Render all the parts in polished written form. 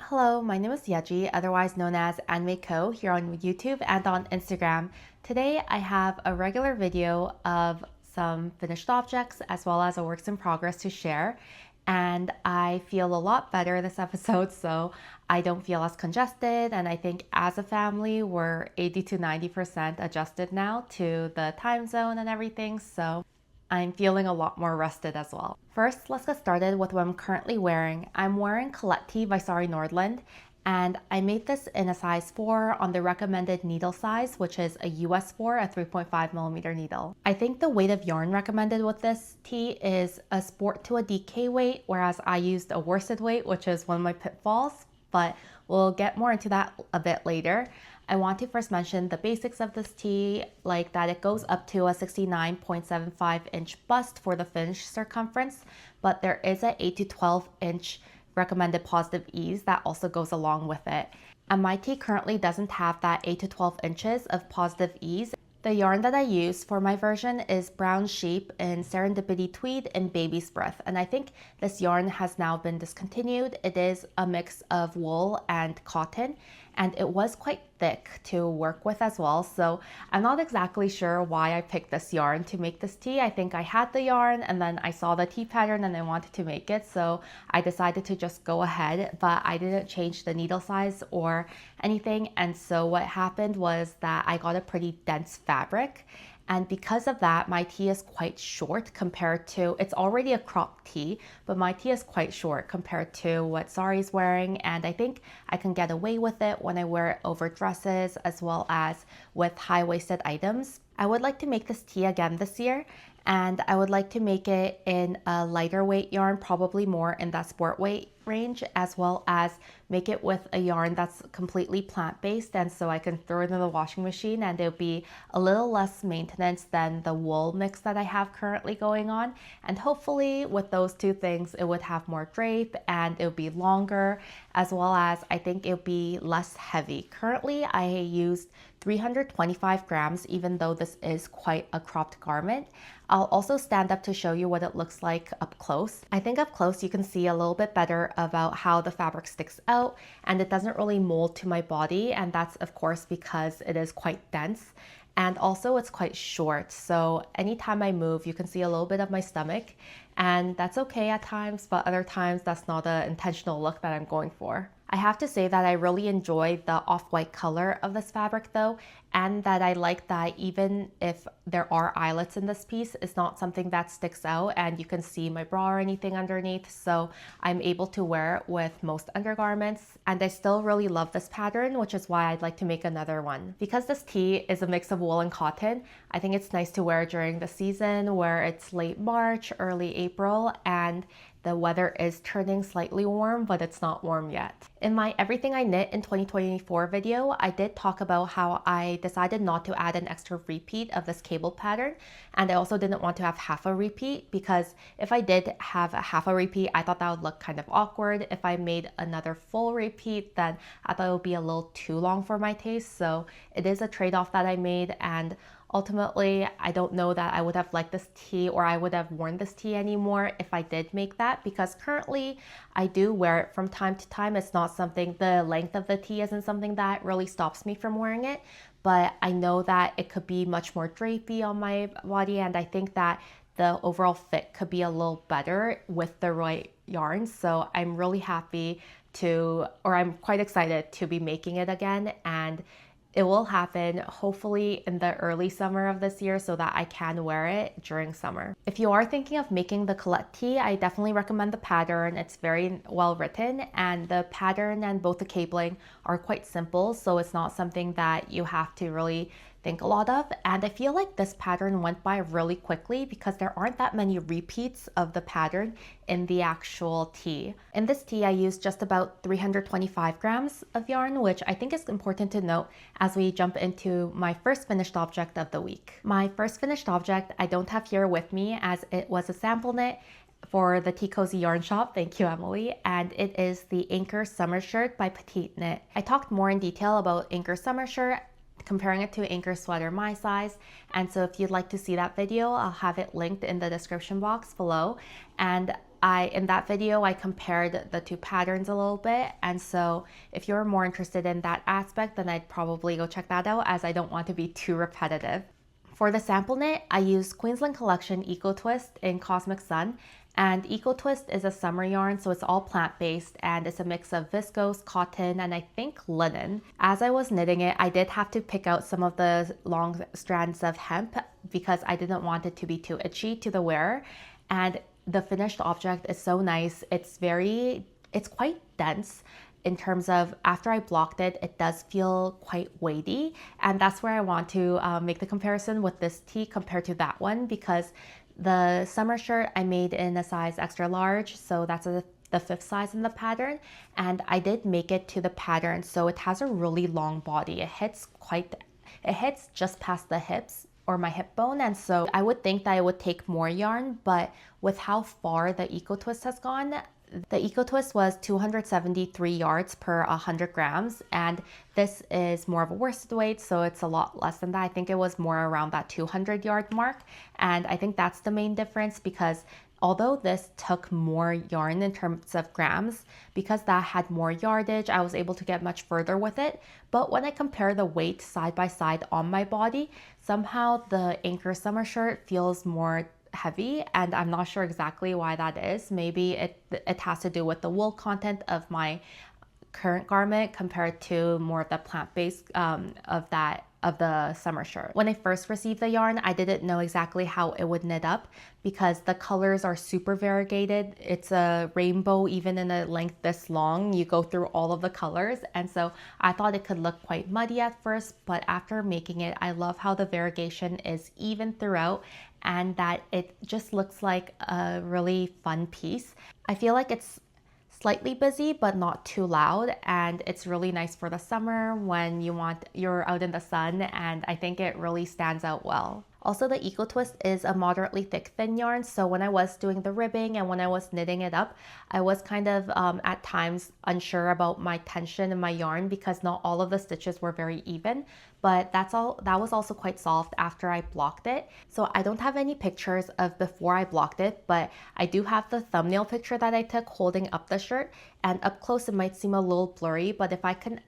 Hello, my name is Yeji, otherwise known as ANdmadeco here on YouTube and on Instagram. Today I have a regular video of some finished objects as well as a works in progress to share. And I feel a lot better this episode, so I don't feel as congested. And I think as a family, we're 80 to 90% adjusted now to the time zone and everything. So I'm feeling a lot more rested as well. First, let's get started with what I'm currently wearing. I'm wearing Colette tee by Sari Nordland, and I made this in a size 4 on the recommended needle size, which is a US 4, a 3.5mm needle. I think the weight of yarn recommended with this tee is a sport to a DK weight, whereas I used a worsted weight, which is one of my pitfalls, but we'll get more into that a bit later. I want to first mention the basics of this tee, like that it goes up to a 69.75 inch bust for the finished circumference, but there is a 8 to 12 inch recommended positive ease that also goes along with it. And my tee currently doesn't have that 8 to 12 inches of positive ease. The yarn that I use for my version is Brown Sheep in Serendipity Tweed and Baby's Breath, and I think this yarn has now been discontinued. It is a mix of wool and cotton, and it was quite thick to work with as well, so I'm not exactly sure why I picked this yarn to make this tee. I think I had the yarn and then I saw the tee pattern and I wanted to make it, so I decided to just go ahead, but I didn't change the needle size or anything. And so what happened was that I got a pretty dense fabric, and because of that, my tee is quite short compared to, it's already a crop tee, but my tee is quite short compared to what Sari's wearing, and I think I can get away with it when I wear it over dresses as well as with high-waisted items. I would like to make this tee again this year, and I would like to make it in a lighter weight yarn, probably more in that sport weight range, as well as make it with a yarn that's completely plant-based, and so I can throw it in the washing machine and it'll be a little less maintenance than the wool mix that I have currently going on. And hopefully with those two things, it would have more drape and it would be longer, as well as I think it'll be less heavy. Currently, I used 325 grams, even though this is quite a cropped garment. I'll also stand up to show you what it looks like up close. I think up close you can see a little bit better about how the fabric sticks out, and it doesn't really mold to my body, and that's of course because it is quite dense. And also it's quite short, so anytime I move you can see a little bit of my stomach, and that's okay at times, but other times that's not an intentional look that I'm going for. I have to say that I really enjoy the off-white color of this fabric though, and that I like that even if there are eyelets in this piece, it's not something that sticks out and you can see my bra or anything underneath, so I'm able to wear it with most undergarments. And I still really love this pattern, which is why I'd like to make another one. Because this tee is a mix of wool and cotton, I think it's nice to wear during the season where it's late March, early April, and the weather is turning slightly warm, but it's not warm yet. In my Everything I Knit in 2024 video, I did talk about how I decided not to add an extra repeat of this cable pattern, and I also didn't want to have half a repeat, because if I did have a half a repeat, I thought that would look kind of awkward. If I made another full repeat, then I thought it would be a little too long for my taste, so it is a trade-off that I made. And ultimately, I don't know that I would have liked this tee or I would have worn this tee anymore if I did make that, because currently I do wear it from time to time. It's not something, the length of the tee isn't something that really stops me from wearing it, but I know that it could be much more drapey on my body, and I think that the overall fit could be a little better with the right yarn. So I'm really happy to, or I'm quite excited to be making it again, and it will happen hopefully in the early summer of this year so that I can wear it during summer. If you are thinking of making the Colette tee, I definitely recommend the pattern. It's very well written, and the pattern and both the cabling are quite simple, so it's not something that you have to really think a lot of. And I feel like this pattern went by really quickly because there aren't that many repeats of the pattern in the actual tee. In this tee, I used just about 325 grams of yarn, which I think is important to note as we jump into my first finished object of the week. My first finished object I don't have here with me, as it was a sample knit for the Tea Cozy Yarn Shop. Thank you, Emily. And it is the Ankers Summer Shirt by Petite Knit. I talked more in detail about Ankers Summer Shirt, comparing it to Ankers Sweater my size, and so if you'd like to see that video, I'll have it linked in the description box below. And in that video, I compared the two patterns a little bit. And so if you're more interested in that aspect, then I'd probably go check that out, as I don't want to be too repetitive. For the sample knit, I used Queensland Collection Eco Twist in Cosmic Sun. And Eco Twist is a summer yarn, so it's all plant-based, and it's a mix of viscose, cotton, and I think linen. As I was knitting it, I did have to pick out some of the long strands of hemp because I didn't want it to be too itchy to the wearer. And the finished object is so nice. It's quite dense. In terms of, after I blocked it, it does feel quite weighty. And that's where I want to make the comparison with this tee compared to that one, because the summer shirt I made in a size extra large, so that's the 5th size in the pattern, and I did make it to the pattern, so it has a really long body. It hits just past the hips or my hip bone, and so I would think that it would take more yarn, but with how far the Eco Twist has gone, the Eco Twist was 273 yards per 100 grams, and this is more of a worsted weight, so it's a lot less than that. I think it was more around that 200 yard mark, and I think that's the main difference, because although this took more yarn in terms of grams, because that had more yardage, I was able to get much further with it. But when I compare the weight side by side on my body, somehow the Ankers summer shirt feels more heavy, and I'm not sure exactly why that is. Maybe it has to do with the wool content of my current garment compared to more of the plant-based of the summer shirt. When I first received the yarn, I didn't know exactly how it would knit up because the colors are super variegated. It's a rainbow even in a length this long. You go through all of the colors, and so I thought it could look quite muddy at first, but after making it, I love how the variegation is even throughout and that it just looks like a really fun piece. I feel like it's slightly busy but not too loud, and it's really nice for the summer when you're out in the sun, and I think it really stands out well. Also, the Eco Twist is a moderately thick thin yarn, so when I was doing the ribbing and when I was knitting it up, I was kind of at times unsure about my tension in my yarn because not all of the stitches were very even, but that was also quite soft after I blocked it. So I don't have any pictures of before I blocked it, but I do have the thumbnail picture that I took holding up the shirt, and up close it might seem a little blurry, but if I can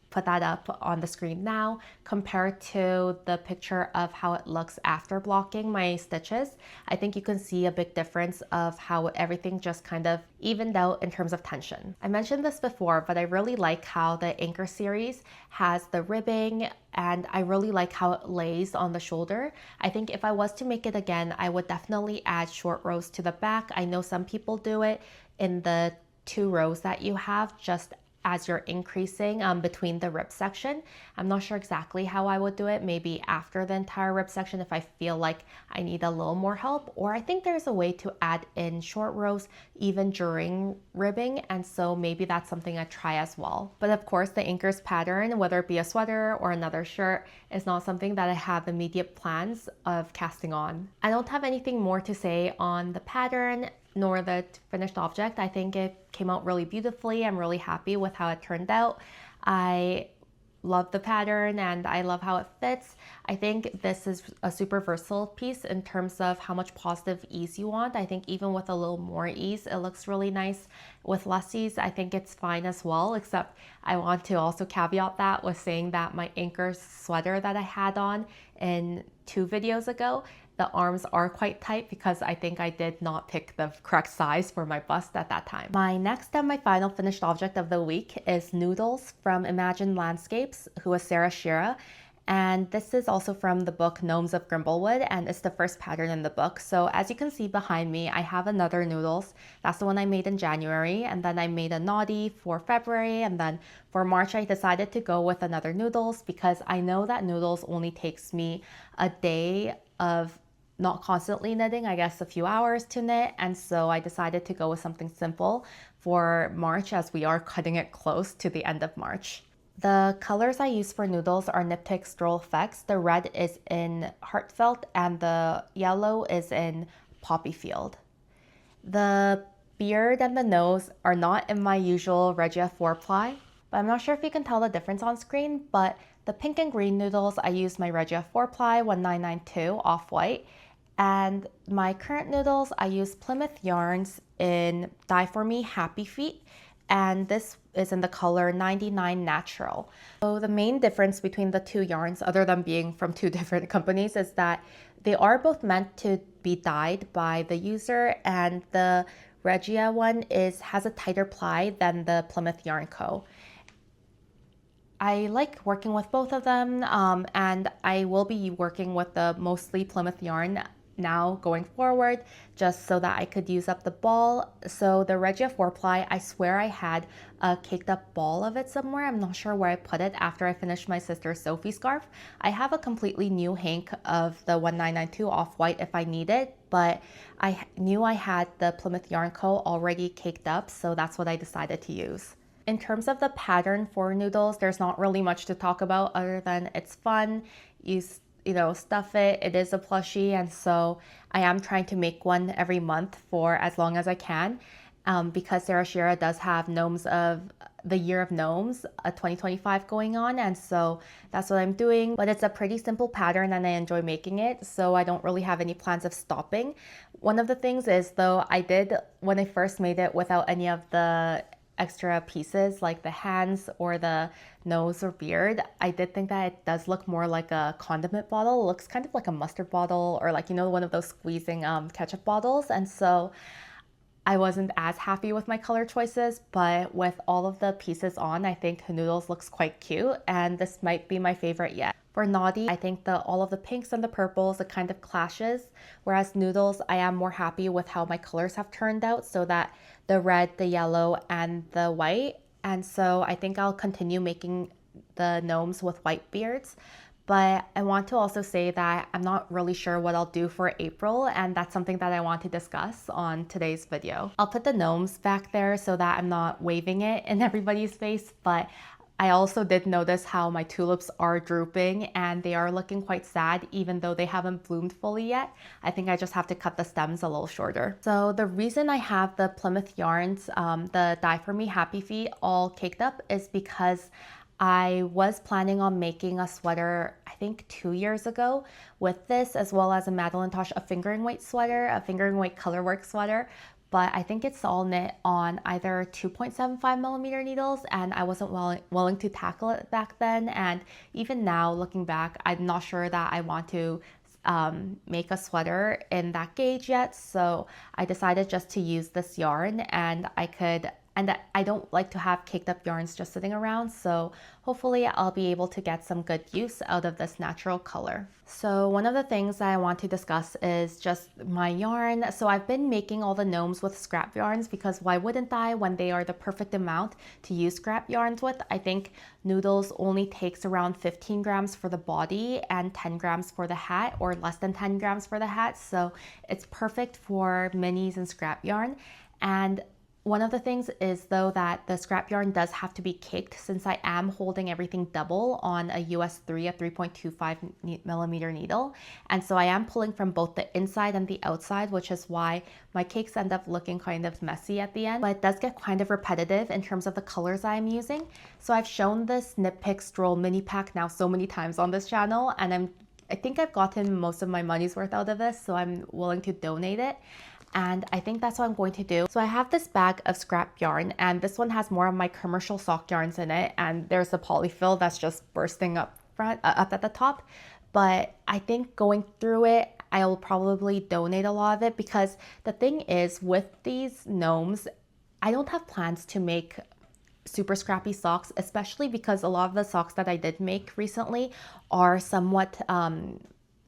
put that up on the screen now compared to the picture of how it looks after blocking my stitches, I think you can see a big difference of how everything just kind of evened out in terms of tension. I mentioned this before, but I really like how the Anchor series has the ribbing, and I really like how it lays on the shoulder. I think if I was to make it again, I would definitely add short rows to the back. I know some people do it in the 2 rows that you have just as you're increasing between the rib section. I'm not sure exactly how I would do it, maybe after the entire rib section if I feel like I need a little more help, or I think there's a way to add in short rows even during ribbing, and so maybe that's something I try as well. But of course, the Ankers pattern, whether it be a sweater or another shirt, is not something that I have immediate plans of casting on. I don't have anything more to say on the pattern nor the finished object. I think it came out really beautifully. I'm really happy with how it turned out. I love the pattern and I love how it fits. I think this is a super versatile piece in terms of how much positive ease you want. I think even with a little more ease, it looks really nice. With less ease, I think it's fine as well, except I want to also caveat that with saying that my Ankers sweater that I had on in 2 videos ago, the arms are quite tight because I think I did not pick the correct size for my bust at that time. My next and my final finished object of the week is Noodles from Imagined Landscapes, who is Sarah Shira. And this is also from the book Gnomes of Grimblewood, and it's the first pattern in the book. So as you can see behind me, I have another Noodles. That's the one I made in January, and then I made a Naughty for February, and then for March I decided to go with another Noodles because I know that Noodles only takes me a day of not constantly knitting, I guess a few hours to knit, and so I decided to go with something simple for March as we are cutting it close to the end of March. The colors I use for Noodles are Niptych Stroll Effects. The red is in Heartfelt and the yellow is in Poppy Field. The beard and the nose are not in my usual Regia 4-ply, but I'm not sure if you can tell the difference on screen, but the pink and green Noodles, I used my Regia 4-ply 1992 off-white, And my current noodles, I use Plymouth yarns in Dye For Me Happy Feet, and this is in the color 99 Natural. So the main difference between the two yarns, other than being from two different companies, is that they are both meant to be dyed by the user, and the Regia one has a tighter ply than the Plymouth Yarn Co. I like working with both of them, and I will be working with the mostly Plymouth yarn now going forward, just so that I could use up the ball. So the Regia 4-ply, I swear I had a caked up ball of it somewhere. I'm not sure where I put it after I finished my sister Sophie scarf. I have a completely new hank of the 1992 off-white if I need it, but I knew I had the Plymouth Yarn Co. already caked up, so that's what I decided to use. In terms of the pattern for noodles, there's not really much to talk about other than it's fun. You know, stuff it. It is a plushie, and so I am trying to make one every month for as long as I can, because Sarah Shira does have Gnomes of the Year of Gnomes, 2025 going on, and so that's what I'm doing. But it's a pretty simple pattern, and I enjoy making it, so I don't really have any plans of stopping. One of the things is, though, I did when I first made it without any of the extra pieces like the hands or the nose or beard, I did think that it does look more like a condiment bottle. It looks kind of like a mustard bottle, or like, you know, one of those squeezing ketchup bottles. And so I wasn't as happy with my color choices, but with all of the pieces on, I think Noodles looks quite cute, and this might be my favorite yet. For Naughty, I think all of the pinks and the purples, it kind of clashes, whereas Noodles, I am more happy with how my colors have turned out, so that the red, the yellow, and the white, and so I think I'll continue making the gnomes with white beards. But I want to also say that I'm not really sure what I'll do for April, and that's something that I want to discuss on today's video. I'll put the gnomes back there so that I'm not waving it in everybody's face, but I also did notice how my tulips are drooping and they are looking quite sad even though they haven't bloomed fully yet. I think I just have to cut the stems a little shorter. So the reason I have the Plymouth yarns, the Dye For Me Happy Feet all caked up is because I was planning on making a sweater, I think 2 years ago with this, as well as a Madeline Tosh, a fingering weight sweater, a fingering weight colorwork sweater. But I think it's all knit on either 2.75 millimeter needles, and I wasn't willing to tackle it back then. And even now, looking back, I'm not sure that I want to make a sweater in that gauge yet. So I decided just to use this yarn, and I don't like to have caked up yarns just sitting around, so hopefully I'll be able to get some good use out of this natural color. So one of the things that I want to discuss is just my yarn. So I've been making all the gnomes with scrap yarns because why wouldn't I when they are the perfect amount to use scrap yarns with? I think Noodles only takes around 15 grams for the body and 10 grams for the hat, or less than 10 grams for the hat, so it's perfect for minis and scrap yarn. And one of the things is, though, that the scrap yarn does have to be caked since I am holding everything double on a US 3, a 3.25 millimeter needle. And so I am pulling from both the inside and the outside, which is why my cakes end up looking kind of messy at the end. But it does get kind of repetitive in terms of the colors I'm using. So I've shown this Knit Pick Stroll mini pack now so many times on this channel, and I think I've gotten most of my money's worth out of this, so I'm willing to donate it. And I think that's what I'm going to do. So I have this bag of scrap yarn, and this one has more of my commercial sock yarns in it, and there's a polyfill that's just bursting up at the top. But I think going through it, I'll probably donate a lot of it, because the thing is with these gnomes, I don't have plans to make super scrappy socks, especially because a lot of the socks that I did make recently are somewhat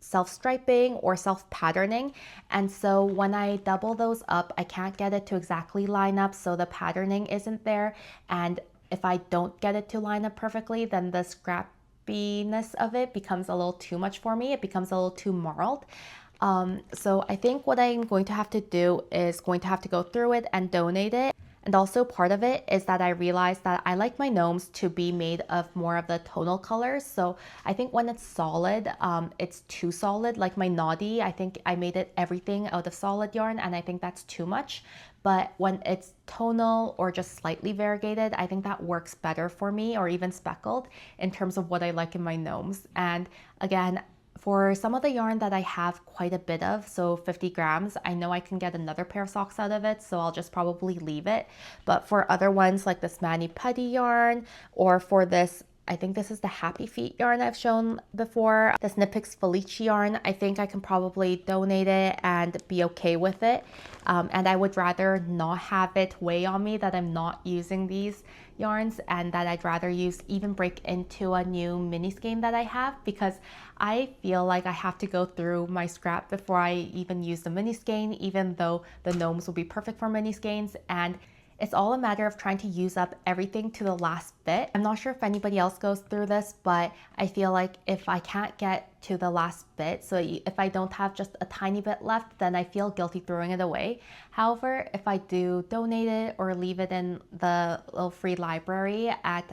self-striping or self-patterning, and so when I double those up, I can't get it to exactly line up, so the patterning isn't there, and if I don't get it to line up perfectly, then the scrappiness of it becomes a little too much for me. It becomes a little too marled. So I think what I'm going to have to do is going to have to go through it and donate it. And also part of it is that I realized that I like my gnomes to be made of more of the tonal colors. So I think when it's solid, it's too solid. Like my Naughty, I think I made it everything out of solid yarn, and I think that's too much. But when it's tonal or just slightly variegated, I think that works better for me, or even speckled, in terms of what I like in my gnomes. And again, For some of the yarn that I have quite a bit of, so 50 grams, I know I can get another pair of socks out of it, so I'll just probably leave it. But for other ones like this Mani Putty yarn, or for this, I think this is the Happy Feet yarn I've shown before, this Knit Picks Felice yarn, I think I can probably donate it and be okay with it. And I would rather not have it weigh on me that I'm not using these yarns, and that I'd rather use even break into a new mini skein that I have, because I feel like I have to go through my scrap before I even use the mini skein, even though the gnomes will be perfect for mini skeins. And it's all a matter of trying to use up everything to the last bit. I'm not sure if anybody else goes through this, but I feel like if I can't get to the last bit, so if I don't have just a tiny bit left, then I feel guilty throwing it away. However, if I do donate it or leave it in the little free library at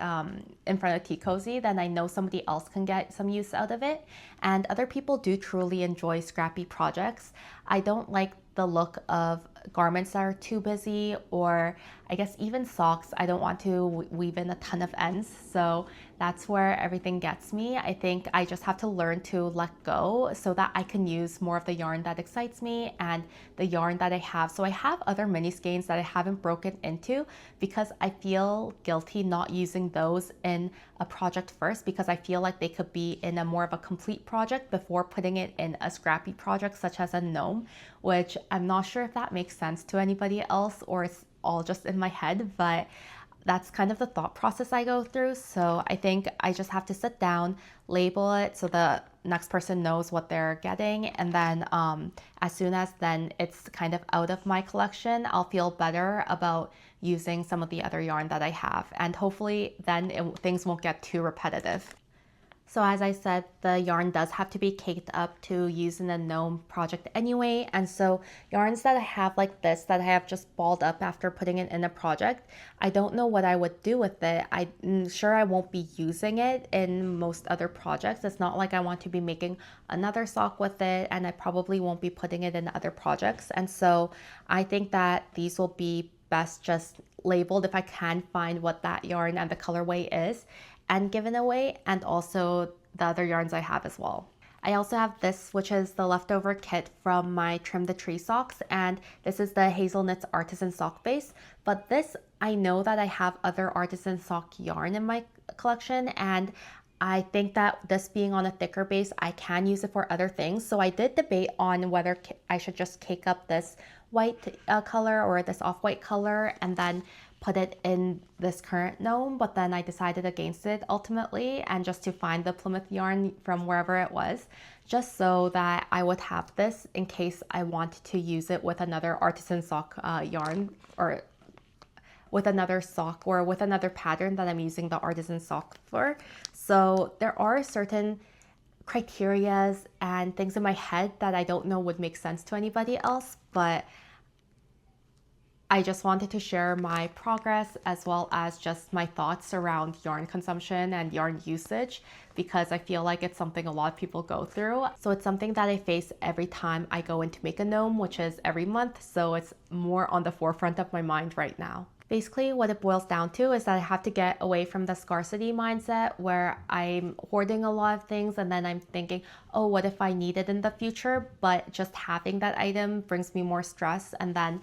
in front of Tea Cozy, then I know somebody else can get some use out of it. And other people do truly enjoy scrappy projects. I don't like the look of garments that are too busy, or I guess even socks. I don't want to weave in a ton of ends, so that's where everything gets me. I think I just have to learn to let go so that I can use more of the yarn that excites me and the yarn that I have. So I have other mini skeins that I haven't broken into because I feel guilty not using those in a project first, because I feel like they could be in a more of a complete project before putting it in a scrappy project such as a gnome, which I'm not sure if that makes sense to anybody else or it's all just in my head, but that's kind of the thought process I go through. So I think I just have to sit down, label it so the next person knows what they're getting, and then as soon as then it's kind of out of my collection, I'll feel better about using some of the other yarn that I have, and hopefully then things won't get too repetitive. So as I said, the yarn does have to be caked up to use in a gnome project anyway. And so yarns that I have like this, that I have just balled up after putting it in a project, I don't know what I would do with it. I'm sure I won't be using it in most other projects. It's not like I want to be making another sock with it, and I probably won't be putting it in other projects. And so I think that these will be best just labeled if I can find what that yarn and the colorway is, and given away, and also the other yarns I have as well. I also have this, which is the leftover kit from my Trim the Tree socks, and this is the Hazelnuts Artisan Sock Base. But this, I know that I have other artisan sock yarn in my collection, and I think that this being on a thicker base, I can use it for other things. So I did debate on whether I should just cake up this white color or this off-white color and then put it in this current gnome, but then I decided against it ultimately, and just to find the Plymouth yarn from wherever it was, just so that I would have this in case I want to use it with another artisan sock yarn, or with another sock, or with another pattern that I'm using the artisan sock for. So there are certain criterias and things in my head that I don't know would make sense to anybody else, but I just wanted to share my progress as well as just my thoughts around yarn consumption and yarn usage, because I feel like it's something a lot of people go through. So it's something that I face every time I go in to make a gnome, which is every month. So it's more on the forefront of my mind right now. Basically, what it boils down to is that I have to get away from the scarcity mindset where I'm hoarding a lot of things and then I'm thinking, oh, what if I need it in the future? But just having that item brings me more stress. And then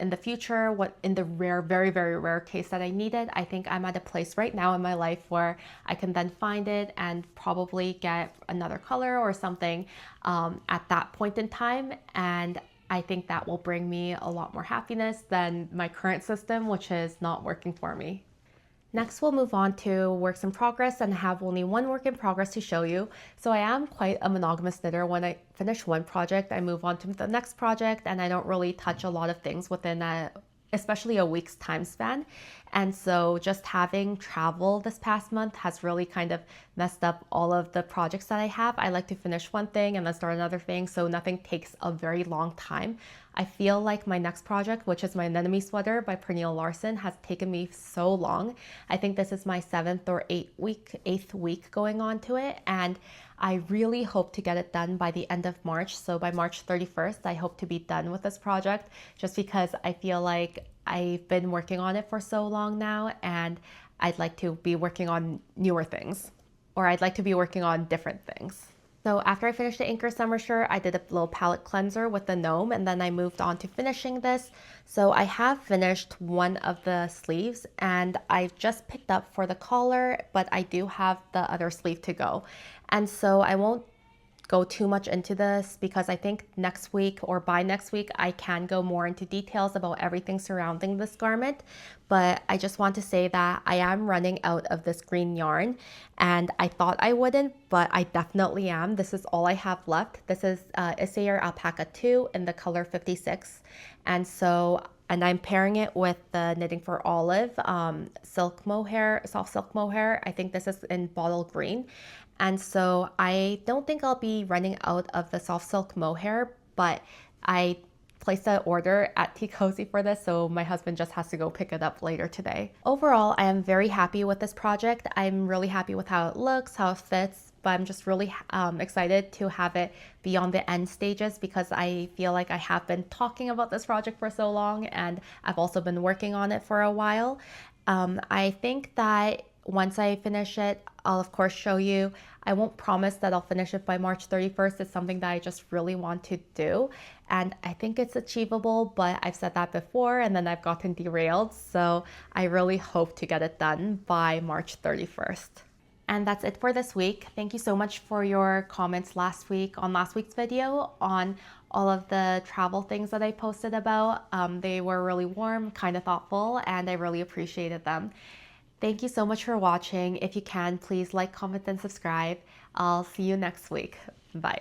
in the future, what in the rare, very, very rare case that I need it, I think I'm at a place right now in my life where I can then find it and probably get another color or something at that point in time. And I think that will bring me a lot more happiness than my current system, which is not working for me. Next, we'll move on to works in progress, and I have only one work in progress to show you. So I am quite a monogamous knitter. When I finish one project, I move on to the next project, and I don't really touch a lot of things within especially a week's time span. And so just having travel this past month has really kind of messed up all of the projects that I have. I like to finish one thing and then start another thing, so nothing takes a very long time. I feel like my next project, which is my Anemone Sweater by Pernille Larsen, has taken me so long. I think this is my 7th or 8th week going on to it, and I really hope to get it done by the end of March. So by March 31st, I hope to be done with this project, just because I feel like I've been working on it for so long now, and I'd like to be working on newer things, or I'd like to be working on different things. So after I finished the Ankers summer shirt, I did a little palette cleanser with the gnome, and then I moved on to finishing this. So I have finished one of the sleeves, and I've just picked up for the collar, but I do have the other sleeve to go. And so I won't go too much into this because I think next week or by next week I can go more into details about everything surrounding this garment. But I just want to say that I am running out of this green yarn, and I thought I wouldn't, but I definitely am. This is all I have left. This is Isair Alpaca 2 in the color 56, and I'm pairing it with the Knitting for Olive silk mohair, soft silk mohair. I think this is in bottle green. And so I don't think I'll be running out of the soft silk mohair, but I placed an order at Tea Cozy for this, so my husband just has to go pick it up later today. Overall, I am very happy with this project. I'm really happy with how it looks, how it fits, but I'm just really excited to have it be on the end stages because I feel like I have been talking about this project for so long, and I've also been working on it for a while. I think that once I finish it, I'll of course show you. I won't promise that I'll finish it by March 31st. It's something that I just really want to do. And I think it's achievable, but I've said that before and then I've gotten derailed. So I really hope to get it done by March 31st. And that's it for this week. Thank you so much for your comments last week on last week's video on all of the travel things that I posted about. They were really warm, kind of thoughtful, and I really appreciated them. Thank you so much for watching. If you can, please like, comment, and subscribe. I'll see you next week. Bye.